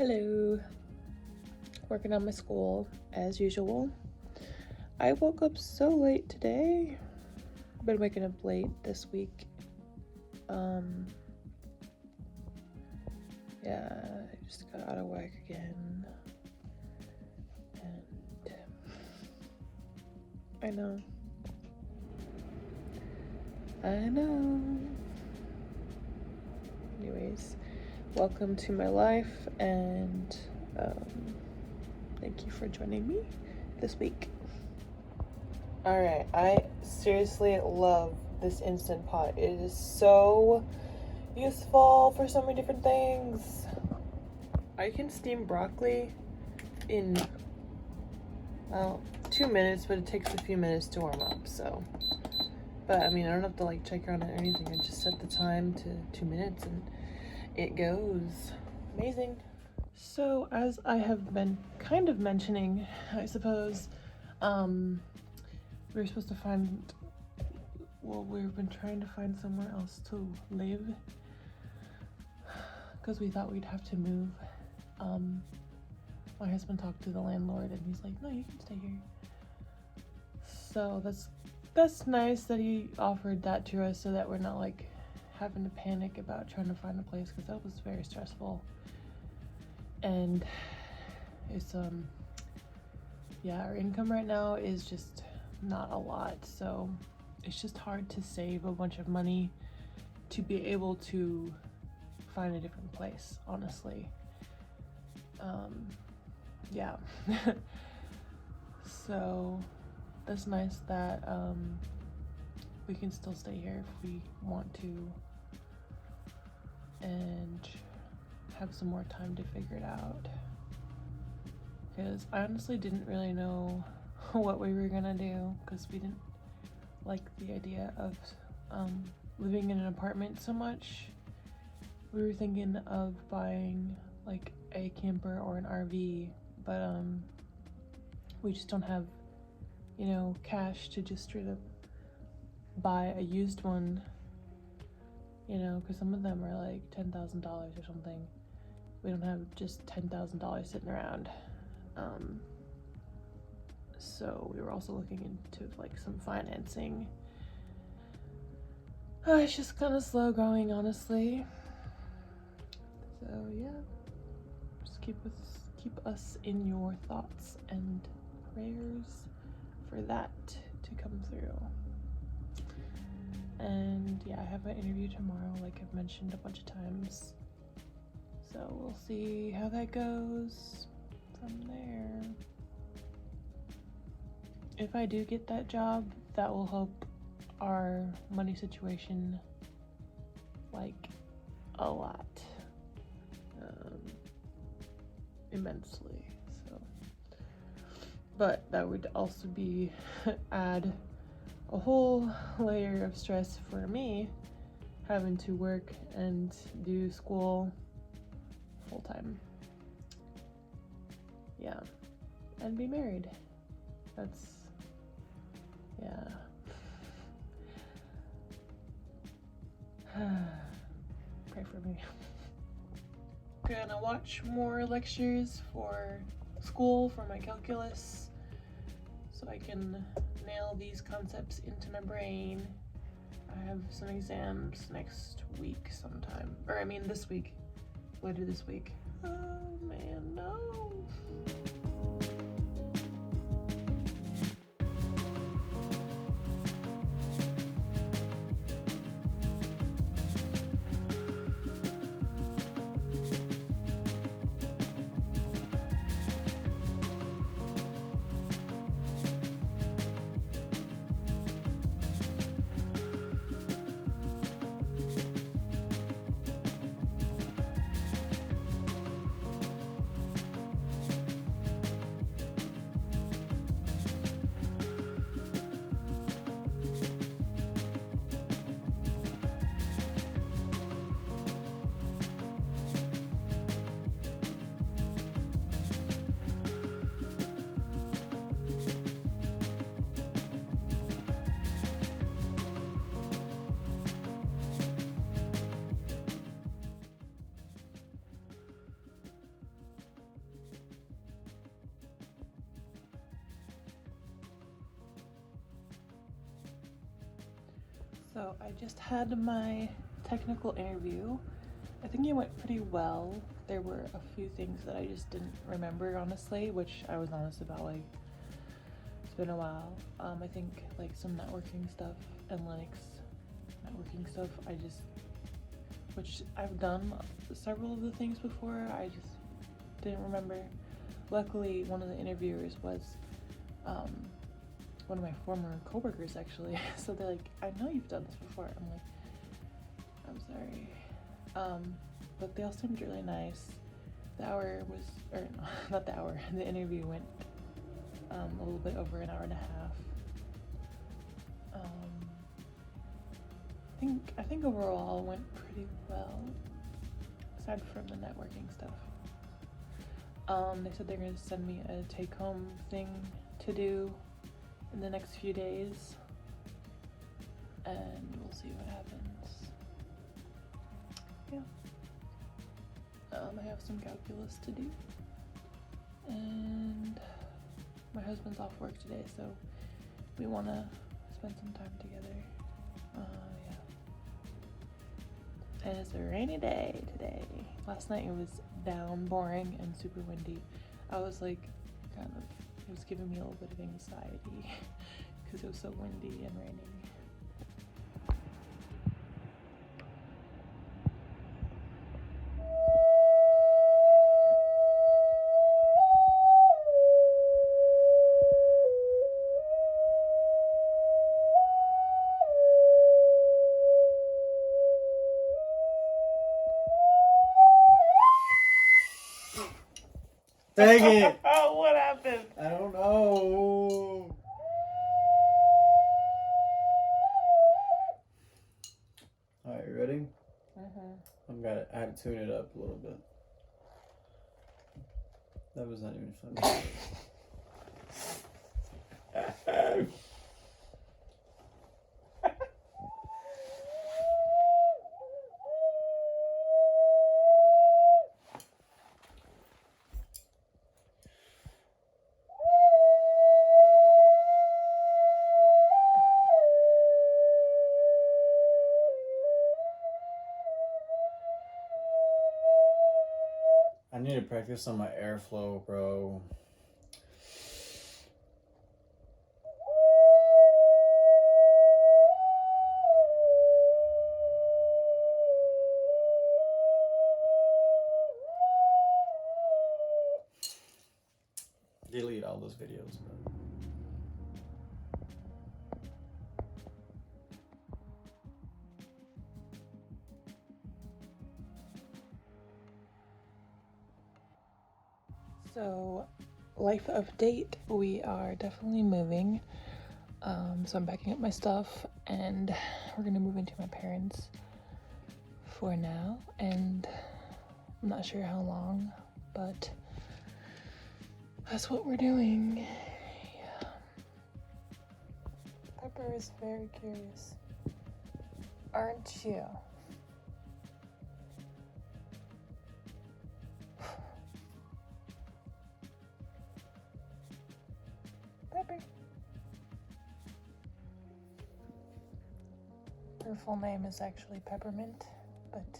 Hello. Working on my school as usual. I woke up so late today. I've been waking up late this week. I just got out of whack again. And I know. Anyways, welcome to my life, and thank you for joining me this week. Alright, I seriously love this Instant Pot. It is so useful for so many different things. I can steam broccoli in 2 minutes, but it takes a few minutes to warm up, so. But I mean, I don't have to check on it or anything. I just set the time to 2 minutes and it goes. Amazing. So as I have been kind of mentioning, I suppose, we were supposed to find, we've been trying to find somewhere else to live because we thought we'd have to move. My husband talked to the landlord and he's like, no, you can stay here. So that's nice that he offered that to us so that we're not having to panic about trying to find a place, because that was very stressful. And it's our income right now is just not a lot, so it's just hard to save a bunch of money to be able to find a different place, honestly. So that's nice that we can still stay here if we want to and have some more time to figure it out, because I honestly didn't really know what we were gonna do, because we didn't like the idea of living in an apartment so much. We were thinking of buying a camper or an RV, but we just don't have cash to just straight up buy a used one, because some of them are $10,000 or something. We don't have just $10,000 sitting around. So we were also looking into some financing. It's just kind of slow going, honestly. So yeah, just keep us in your thoughts and prayers for that to come through. And yeah, I have an interview tomorrow, like I've mentioned a bunch of times. So we'll see how that goes from there. If I do get that job, that will help our money situation a lot, immensely. So, but that would also be add a whole layer of stress for me, having to work and do school full time. Yeah, and be married. That's, yeah. Pray for me. Gonna watch more lectures for school for my calculus so I can nail these concepts into my brain. I have some exams next week sometime, or I mean this week, later this week. Oh man, no. So I just had my technical interview. I think it went pretty well. There were a few things that I just didn't remember, honestly, which I was honest about. Like, it's been a while. I think like some networking stuff and Linux networking stuff, which I've done several of the things before, I just didn't remember. Luckily, one of the interviewers was one of my former coworkers, actually. So they're like, I know you've done this before. I'm like, I'm sorry. But they all seemed really nice. The hour was, or no, not the hour, the interview went a little bit over an hour and a half. I think overall it went pretty well, aside from the networking stuff. They said they're going to send me a take-home thing to do in the next few days, and we'll see what happens. Yeah. I have some calculus to do, and my husband's off work today, so we want to spend some time together. Yeah. And it's a rainy day today. Last night it was downpouring and super windy. I was like, it was giving me a little bit of anxiety because it was so windy and raining. Dang it! Oh, what happened? I don't know. Alright, you ready? I had to tune it up a little bit. That was not even funny. I need to practice on my airflow, bro. Delete all those videos, bro. So, life update, we are definitely moving. So I'm packing up my stuff and we're gonna move into my parents' for now, and I'm not sure how long, but that's what we're doing. Yeah. Pepper is very curious, aren't you? Pepper. Her full name is actually Peppermint, but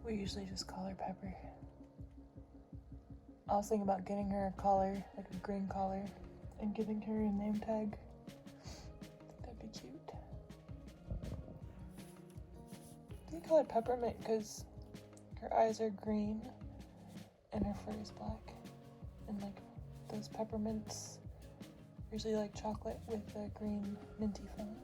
we usually just call her Pepper. I was thinking about getting her a collar, like a green collar, and giving her a name tag. That'd be cute. They call her Peppermint because her eyes are green and her fur is black. And like those peppermints usually like chocolate with a green minty filling.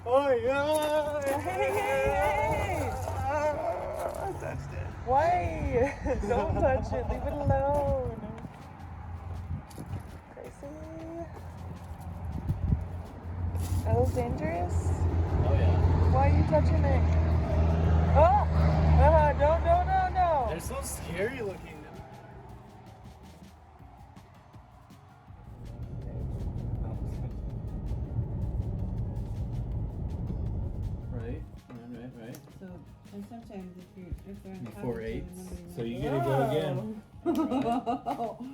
Oh yeah! Hey! I touched it. Why? Don't touch it. Leave it alone. Crazy. That was dangerous. Oh yeah. Why are you touching it? Oh! No. They're so scary looking. Right. So, inside sometimes if they're in Before contact, eight. then nobody So you knows. get to go again. Whoa.